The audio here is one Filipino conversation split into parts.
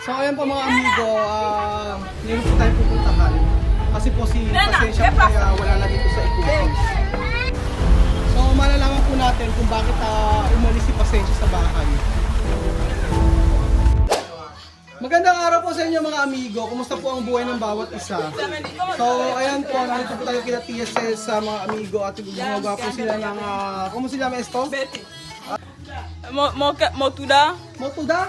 So ayan po mga amigo, ngayon po tayo pupuntahan. Kasi po si Pasensya po kaya wala na dito sa ikutin. So malalaman po natin kung bakit umalis si Pasensya sa bahay. Magandang araw po sa inyo mga amigo. Kumusta po ang buhay ng bawat isa? So ayan po, nandito po tayo kina TSL sa mga amigo at gumagawa po sila ng, ¿cómo se llama esto? Motuda. Motuda?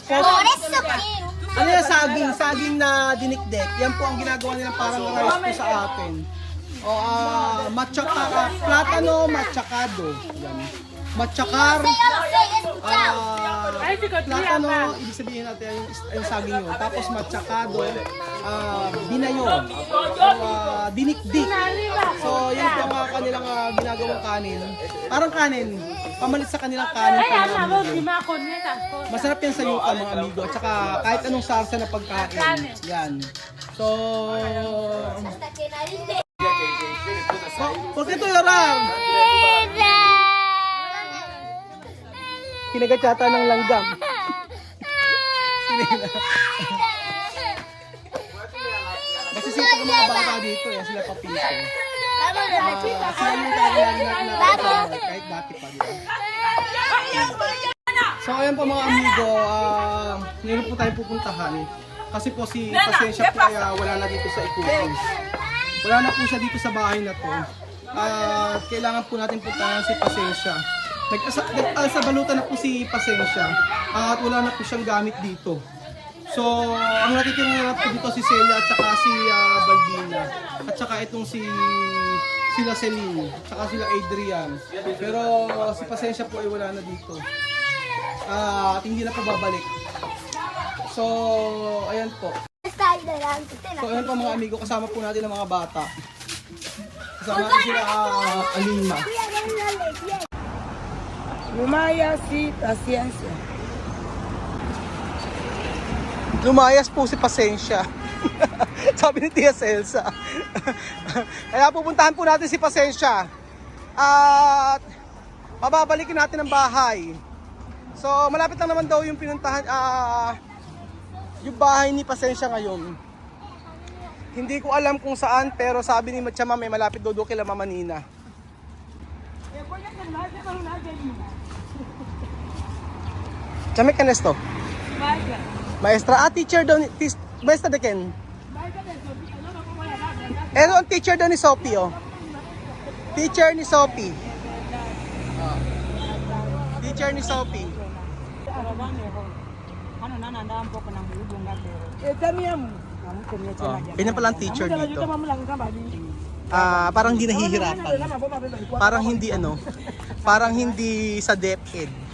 Por eso quiero. Ano yan? Saging na dinikdik. Yan po ang ginagawa nila parang rice po sa atin. O, platano machacado. Yan. Machakar. Platano, ibig sabihin natin yung saging yun. Tapos machacado, binayo. Dinikdik. So, yan po ang kanilang ginagawang kanin. Parang kanin. Pamalit sa kanilang kanin. Masarap yan sa yuka mga amigo. At saka kahit anong sarsa na pagkain. Yan. So, ¿por qué estoy llorando? Kinagat yata ng langgam. Kasi sila ang mga bata dito, yan sila papito. Sila yung lagi natin kahit dati pa dito. So ayan po mga amigo, ngayon po tayo pupuntahan. Kasi po si Pasensya po kaya wala na dito sa ikutin. Wala na po siya dito sa bahay na to. Kailangan po natin puntahan si Pasensya. Nag-alsa balutan na po si Pasensya at wala na po siyang gamit dito. So, ang natitira na po dito si Celia at saka si Balbina. At saka itong sila Celine, at saka sila Adrian. Pero si Pasensya po ay wala na dito. At hindi na po babalik. So, ayan po. So, ayan po mga amigo, kasama po natin ang mga bata. Kasama natin sila Alima. Lumayas si Pasensya. Lumayas po si Pasensya. Sabi ni Tia Celsa. Kaya pupuntahan po natin si Pasensya. At mababalikin natin ang bahay. So malapit lang naman daw yung pinuntahan, yung bahay ni Pasensya ngayon. Hindi ko alam kung saan, pero sabi ni Matcha Mame malapit daw kila Mama Nina. Chame ka nesto? Maestra, teacher daw ni maestra de Ken. Ano ang teacher daw ni Sophie, oh. Teacher ni Sophie. Teacher ni Sophie. Ganyan pala ang teacher dito. Parang hindi nahihirapan. Parang hindi parang hindi sa DepEd.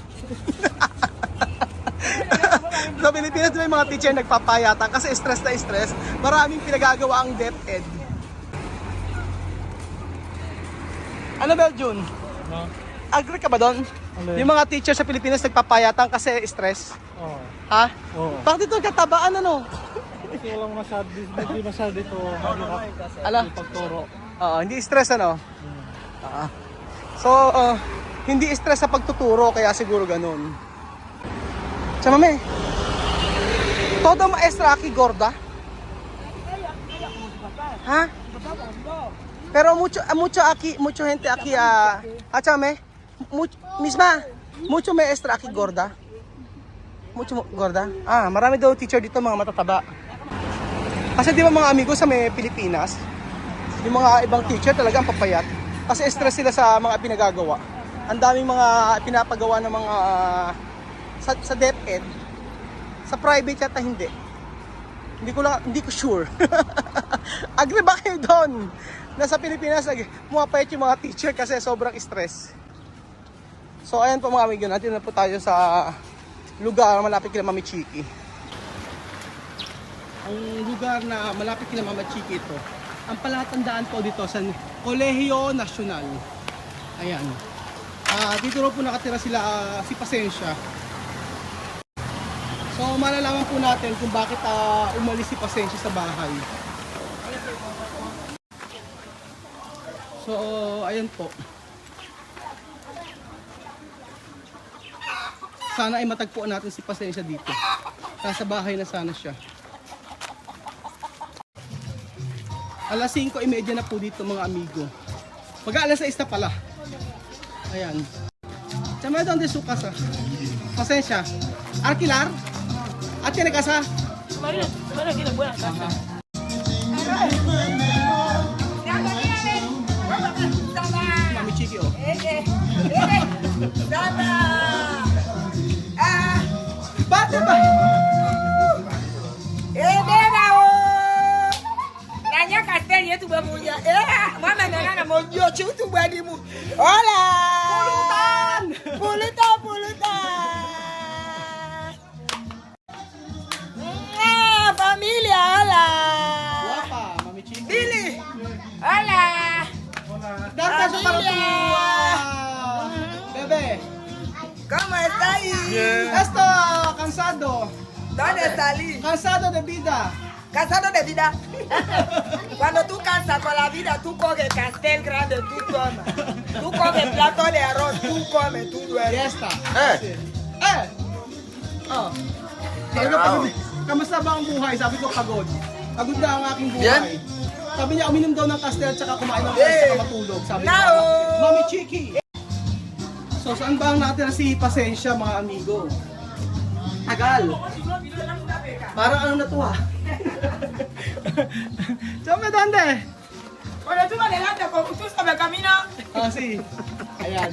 Sa Pilipinas may mga teacher nagpapayata kasi stress na stress. Maraming pinagagawa ang DepEd. Ano ba, Jun? No? Agree ka ba doon? Yung mga teacher sa Pilipinas nagpapayatan kasi stress? Oo. Ha? Oo. Bakit dito katabaan Kasi walang hindi masyado dito pagturo. Oo, hindi stress So, hindi stress sa pagtuturo kaya siguro ganun. Chamame, todo maestra aquí gorda? Ha? Pero mucho gente aquí, chame, mucho maestra aquí gorda? Mucho gorda? Marami daw teacher dito mga matataba. Kasi di ba mga amigo sa may Pilipinas, yung mga ibang teacher talaga ang papayat. Kasi stress sila sa mga pinagagawa. Ang daming mga pinapagawa ng mga sa DepEd. Sa private yata hindi. Hindi ko sure. Agree ba kayo doon? Nasa Pilipinas, pumapayat yung mga teacher kasi sobrang stress. So ayan po mga amigo, natin na po tayo sa lugar malapit kila Mami Chiki. Ang lugar na malapit kila Mama Chiki ito, ang palatandaan po dito sa Colegio Nacional. Ayan. Dito rin po nakatira si Pasensya. So malalaman po natin kung bakit umalis si Pasensya sa bahay. So ayan po. Sana ay matagpuan natin si Pasensya dito. Nasa bahay na sana siya. Alas 5:30 na po dito mga amigo. Mag-aalas 6 na pala. Ayan. Chama donde su casa? Pasensya. Alquilar? At tiene casa? Mami Chiki oh. Bate ba? Hola! Pulutan! Pulutan, pulutan! Familia, hola! Guapa, Mami Chiki. Billy! Hola! Darte sa palatua! Bebe! ¿Cómo estáis? Esto, cansado. ¿Dónde salís? Cansado de vida. Cansado de vida. Cuando tú cansas con la vida, tú coges castel grande, tú tomas. Tú coges plato de arroz, tú comes, tú duermes. Fiesta. Oh. Sabi ko, pagod. Kamusta ba ang buhay? Sabi ko, pagod. Pagod na ang aking buhay. Sabi niya, uminom daw ng castel tsaka kumain ng rice tsaka matulog. Sabi niya, Mami Chiki. So, saan ba ang natira si Pasensya, mga amigo? Tagal. Parang ano na to ha? Chame, donde? Cuando tú vas adelante, como tú sabes caminar. Ah, si. Ayan.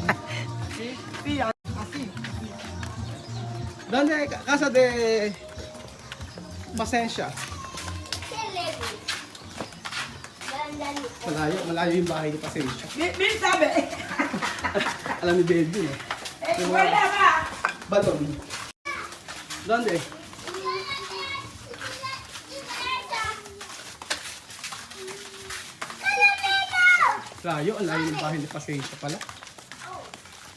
Sí, así. Donde? Casa de Pasensya. Malayo yung bahay ni Pasensya. Mil sabe. Alam ni Baby, eh. Wala ba? Baton. Donde? Layo, ang layo ng bahay ni Pasensya pala.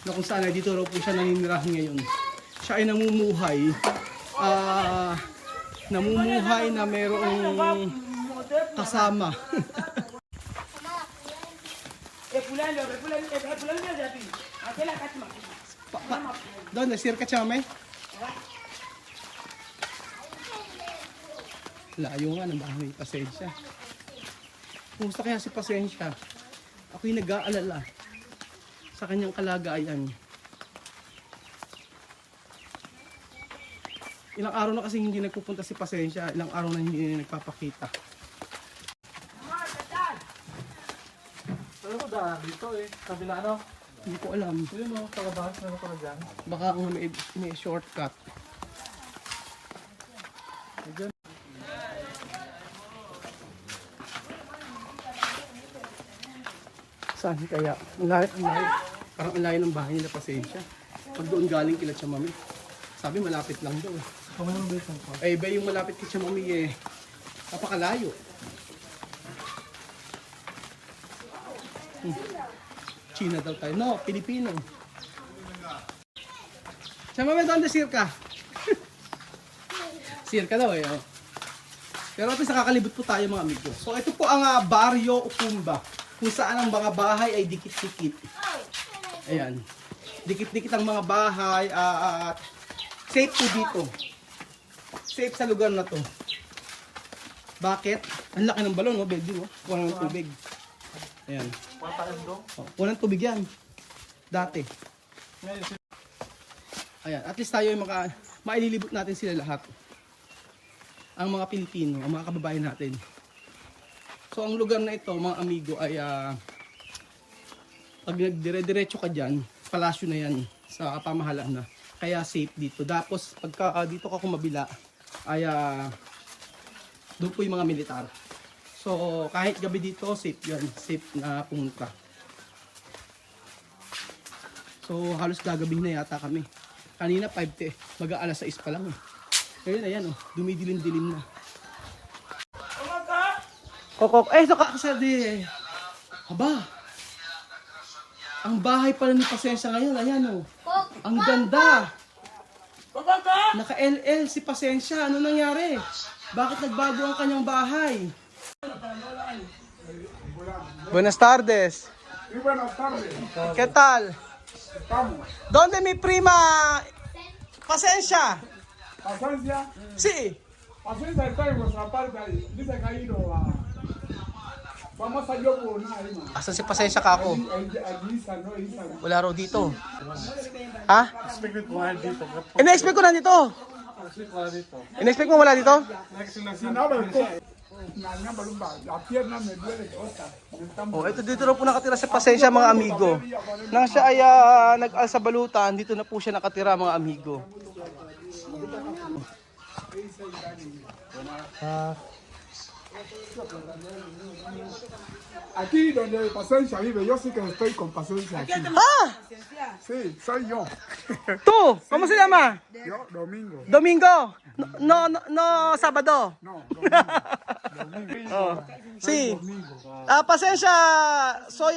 Na kung saan ay dito raw po siya naninirahan ngayon. Siya ay namumuhay. Namumuhay na mayroong kasama. Donde? Circa Chame? Layo nga ng bahay ni Pasensya. Kumusta kaya si Pasensya? Ako'y nag-aalala sa kanyang kalagayan. Ilang araw na kasi hindi nagpupunta si Pasensya, ilang araw na hindi nagpapakita. Ano ko daan dito eh? Kabila ano? Hindi ko alam. Yun o, kalabas na ako na dyan. Baka may shortcut. Saan kaya? Ang layo. Parang ang layo ng bahay nila Pasensya. Pag doon galing kila Chamami. Sabi malapit lang daw eh. Kung anong besan ko? Eh iba yung malapit kay Chamami eh. Napakalayo. China daw tayo. No, Pilipino. Chamami, doon de Circa? Circa daw eh. Oh. Pero ito sa kakalibot po tayo mga amigo. So ito po ang Barrio Ukumba. Kung saan ang mga bahay ay dikit-dikit. Ayan. Dikit-dikit ang mga bahay. At safe po dito. Safe sa lugar na to. Bakit? Ang laki ng balon, no? Baby, no? Kuha ng tubig. Ayan. Oh, kuha ng tubig yan. Dati. Ayan. At least tayo yung maililibot natin sila lahat. Ang mga Pilipino, ang mga kababayan natin. So ang lugar na ito mga amigo ay pag nagdire-diretso ka dyan, palasyo na yan sa pamahalaan na. Kaya safe dito. Tapos pagka dito ka kumabila ay doon po yung mga militar. So kahit gabi dito safe yan. Safe na pumunta. So halos gagabihin na yata kami. Kanina 5 mag-aalas 6 pa lang eh. Ngayon ayan oh, dumidilim-dilim na. Kokok, so kakasadi. Aba. Ang bahay pala ni Pasensya ngayon, ayan oh. Ang ganda. Naka-LL si Pasensya, ano nangyari? Bakit nagbago ang kanyang bahay? Buenas tardes. Buenas tardes. ¿Qué tal? Estamos. ¿Dónde mi prima Pasensya. Paciencia. Si. Paciencia está en nuestra parte ahí. Dice que ha ido a... Vamos a yo por una ahí, man. Asan si Pasensya ka ako? Allí Isa, no, Isa. Wala raw dito. Ha? Expect ko nga dito. In-expect ko na dito. Expect ko nga dito. In-expect mo wala dito? Si no me la pierna me duele de otra. Oh, ito dito raw po nakatira sa Pasensya mga amigo. Nang siya ay nag-alsa balutan, dito na po siya nakatira mga amigo. Aquí donde Paciencia vive, yo sí que estoy con Paciencia aquí. Ah! Sí, soy yo. Tu! ¿Cómo se llama? Yo, Domingo. Domingo. No, Sabado. No, Domingo. Oh. Sí. Domingo. Pasensya, soy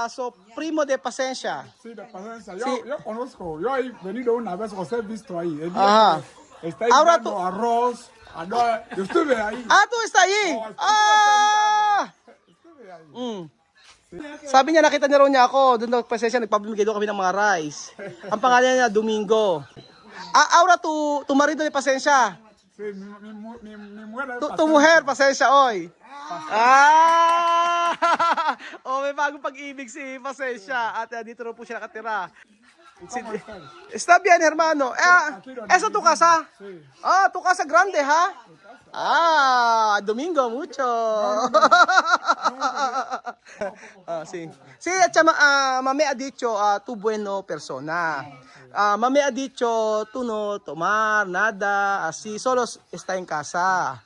so primo de Pasensya. Sí, de Paciencia. Sí. Yo conozco, yo he venido una vez, os he visto ahí. El día Ajá. que estáis Ahora dando arroz. Yo estuve ahí. Ah, tú está allí. Ah! Estuve ahí. Mm. Sabi niya nakita niya raw niya ako, doon daw Pasensya nagpapamigay daw kami ng mga rice. Ang pangalan niya Domingo. Ahora tu marido de Pasensya. Sí, mi mujer es Tu mujer Pasensya oy. Ah! Oh, may bagong pag-ibig si Pasensya. At dito raw po siya nakatira. Está bien, hermano. Esa tu casa? Sí. Ah, tu casa grande, ha? Ah, Domingo, mucho. Sí. Sí, at saka, mami ha dicho, tu bueno persona. Mami ha dicho, tu no tomar nada, así, solo está en casa.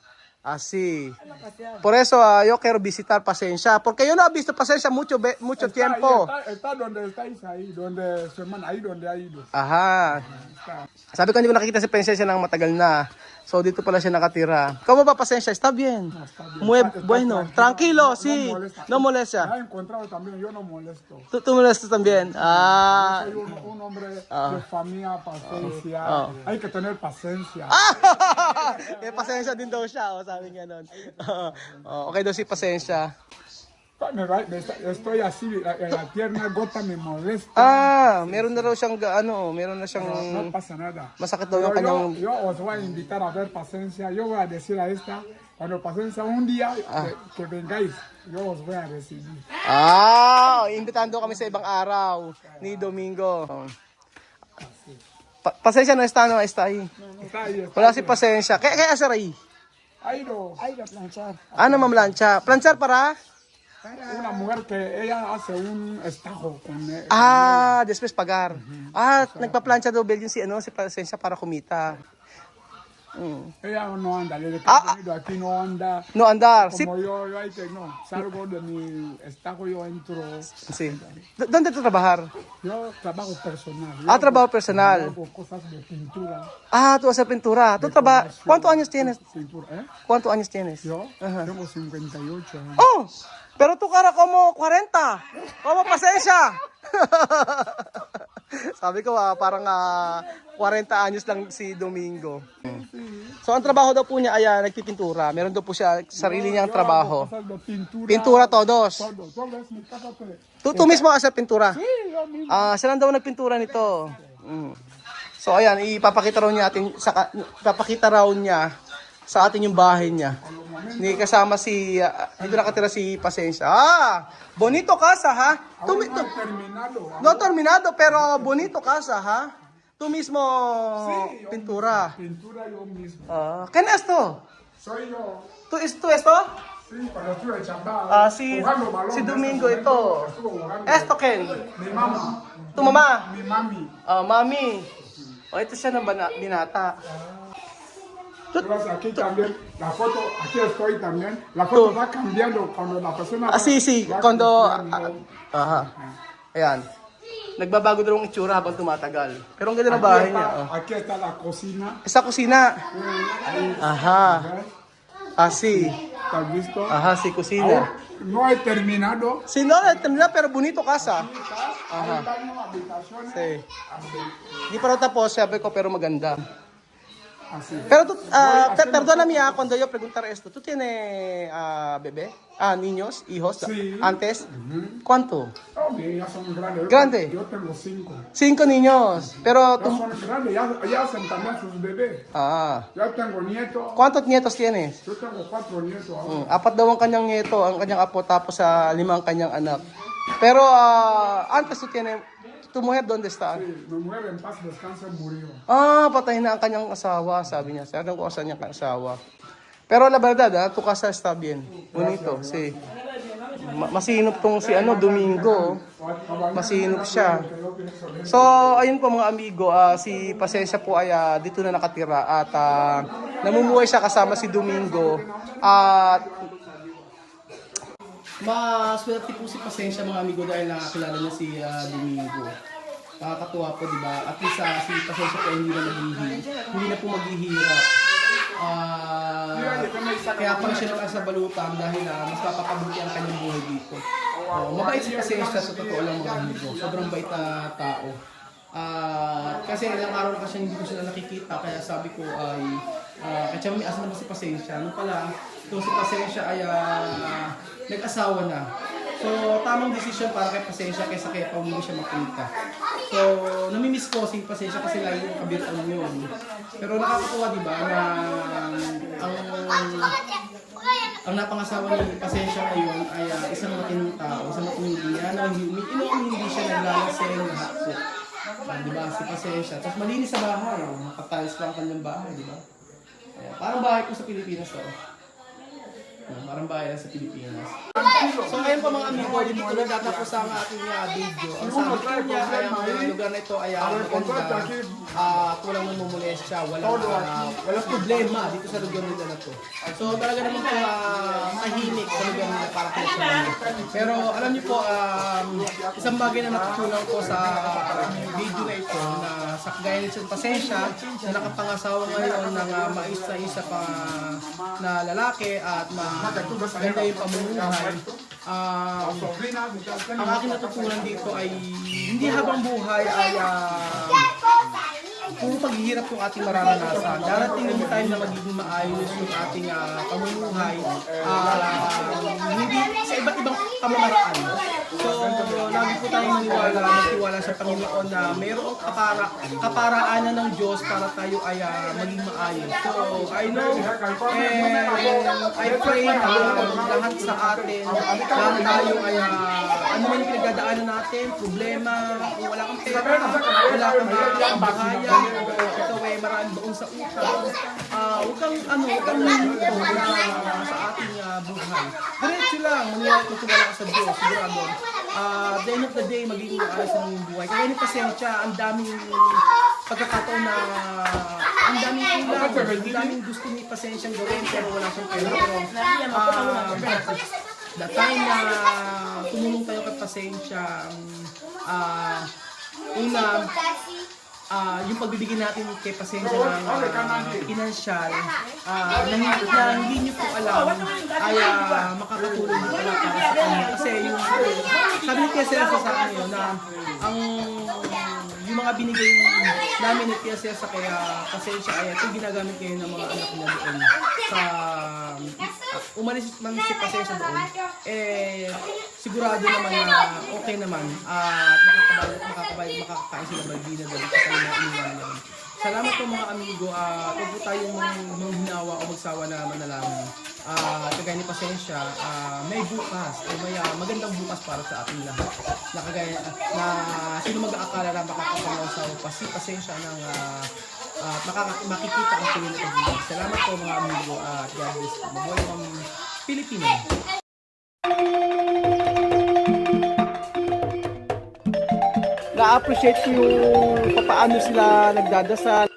Así. Por eso yo quiero visitar Pasensya, porque yo no he visto Pasensya mucho tiempo. Está donde estáis ahí, donde su hermana, ahí donde ha ido. Aha. Está. Sabi ko hindi ko nakikita si Pasensya ng matagal na. So dito pala siya nakatira. ¿Cómo va Pasensya? ¿Está bien? Está bien. Muy Está bueno. Tranquilo, sí. molesta. No molesta. Me ha encontrado también, yo no molesto. ¿Tú molestas también? Ah. Soy un hombre de familia, paciencia. Hay que tener paciencia. Eh, Pasensya din daw siya. Oh, sabi nga nun. Okay daw si Pasensya. Estoy así, la pierna gota me molesta. Meron na raw siyang, meron na No siyang pasa nada. masakit daw yung Pero kanyang... yo os voy a invitar a ver paciencia. Yo voy a decir a esta, cuando paciencia un día que vengáis, yo os voy a recibir. Imbitahan daw kami sa ibang araw ni Domingo. Pasensya no está ahí. Está ahí, está Wala si Pasensya. Kaya asa ray? ha ido a planchar. Ano mamlancha? Planchar para? Una mujer que ella hace un estajo con él. Después pagar. Nagpa-plancha daw Bel si Pasensya para kumita. Ella no anda, desde que he venido aquí no anda. No andar. Como yo hay que no, salgo de mi estajo, yo entro. Sí. ¿Dónde tú trabajar? Yo trabajo personal. Trabajo personal. Hago cosas de pintura. Tú haces pintura. ¿Tú trabajas? ¿Cuántos años tienes? Pintura, ¿eh? ¿Cuántos años tienes? Yo tengo 58 años. Oh, pero tu cara como 40. Como Pasensya. Sabi ko parang 40 anyos lang si Domingo. So ang trabaho daw po niya ay nagpipintura. Meron daw po siya sarili niyang trabaho. Cosas de pintura. Pintura todos. Todo es mi casa. Tu mismo hacer pintura. Sí, yo mismo. Sila daw nagpintura nito. So ayan, ipapakita raw niya sa atin yung bahay niya. Ni kasama si dito nakatira si Pasensya. Bonito casa, ha? No he terminado. No terminado, pero bonito casa, ha? Tú mismo pintura. Pintura yo mismo. ¿Quién es esto? Soy yo. ¿Tú esto? Sí, cuando estuve chambado. Jugando balón. Si Domingo ito. Estuvo jugando. Esto, Ken? Mi mamá. Tu mama? Mi mami. Mami. Ito siya ng binata. Entonces aquí también, la foto, aquí estoy también. La foto va cambiando cuando la persona va. Sí. va Cuando... cambiando. Ayan. Nagbabago daw ang itsura habang tumatagal. Pero ang ganda ng bahay niya. Aquí está la cocina. Sa kusina. Aha. Sí. ¿Has visto? Sí, kusina. No he terminado. Sí, no, termina, pero bonito casa. Ahí están las habitaciones. Sí. Hindi pa raw tapos, sabi ko, pero maganda. así. Pero tú, perdóname cuando yo preguntar esto, ¿tú tienes bebé? Niños, hijos, Sí. antes? ¿Cuánto? Oh, mis hijas son grandes. Grande. Yo tengo 5. 5 niños, pero Ya tú... son grandes, ya hacen también sus bebés. Ya tengo nietos. ¿Cuántos nietos tienes? Yo tengo 4 nietos ahora. 4 daw ang kanyang nieto, ang kanyang apo, tapos 5 ang kanyang anak. Pero antes tu mujer, ¿dónde está? Sí, mi mujer en paz descanse murió. Patay na ang kanyang asawa, sabi niya. Sabi ko sa niya asawa. Pero la verdad, tu casa está bien. Bonito, sí. Masinop tong si Domingo. Masinop siya. So, ayun po mga amigo, si Pasensya po ay dito na nakatira at namumuhay siya kasama si Domingo. At maswerte po si Pasensya mga amigo dahil nakakilala niya si Domingo. Nakakatuwa po, di ba? At least si Pasensya po hindi na po maghihirap. Kaya pala siya naman sa balutan dahil mas papapabuti ang kanyang buhay dito. Mabait si Pasensya sa totoo lang mga amigo. Sobrang bait na tao. Kasi ilang araw na kasi hindi ko sila nakikita kaya sabi ko ay kasi may asa naman si Pasensya. Ano pala, itong si Pasensya ay nag-asawa na. So, tamang desisyon para kay Pasensya kaysa kaya pa hindi siya makita. So, namimiss ko si Pasensya kasi lagi yung kabiruan yun. Pero nakakatuwa diba na ang napangasawa ni Pasensya ngayon ay isang matinong tao, isang matinong na hindi siya naglalaseng lahat po. Diba, si Pasensya. Tapos malinis sa bahay. Nakatiles pa ang kanyang bahay, diba? Parang bahay ko sa Pilipinas to. Parang bahay lang sa Pilipinas. So ngayon po mga amigo, dito na natapos ang aking video. Ang sabi ko niya ay ang lugar na ito ay maganda. Walang namumulestya, walang problema dito sa lugar nila na to. So talaga naman po tahimik sa lugar nila para po sa mga. Pero alam niyo po, isang bagay na natutunan ko sa video na ito na sa kagaya ni Pasensya na nakapangasawa ngayon ng maisa-isa pa na lalaki at maganda yung pamumuhay. Ang aking natutunan dito ay hindi habang buhay ay puro paghihirap yung ating mararanasan. Darating yung time na magiging maayos yung ating pamumuhay hindi sa iba't ibang pamamaraan. So, lagi po tayong magtiwala sa Panginoon na mayroong kaparaanan ng Diyos para tayo ay maging maayos. So, I know and I pray na lahat sa atin, lahat tayo ay ano man yung pinagdadaanan natin, problema, kung wala kang pera, wala kang bahayan, ikaw ay maraming baon sa utang, huwag kang lumuto sa ating buhay. Diretso lang, maniwala ka sa Diyos, sigurado. At the end of the day, magiging maayos ang iyong buhay. Kaya ni Pasensya, ang daming pagkakataon na ang daming kulang, ang daming gusto ni Pasensyang gawin pero wala siyang pera. The time na tumulong tayo kay Pasensya, yung pagbibigyan natin kay Pasensya ng pinansyal na hindi nyo po alam ay makakatulong din pala para sa kanya. Kasi yung sabi ni Tia Celsa sa akin yun na yung mga binigay namin ni Tia Celsa kaya Pasensya ay ito ginagamit kayo ng mga anak niya doon sa umalis man si Pasensya doon sigurado naman na okay naman at makakain sila magdina doon sa kanya iniwan naman. Salamat po mga amigo, huwag po tayong manghinawa o magsawa na manalangin. Kagaya ni Pasensya, may bukas o may magandang bukas para sa ating lahat. Na kagaya na sino mag-aakala na makakapangasawa pa si Pasensya ng makikita ang tuloy na pag-ibig. Salamat po mga amigo at God bless po. Mabuhay ang Pilipino. Na-appreciate ko yung paano sila nagdadasal.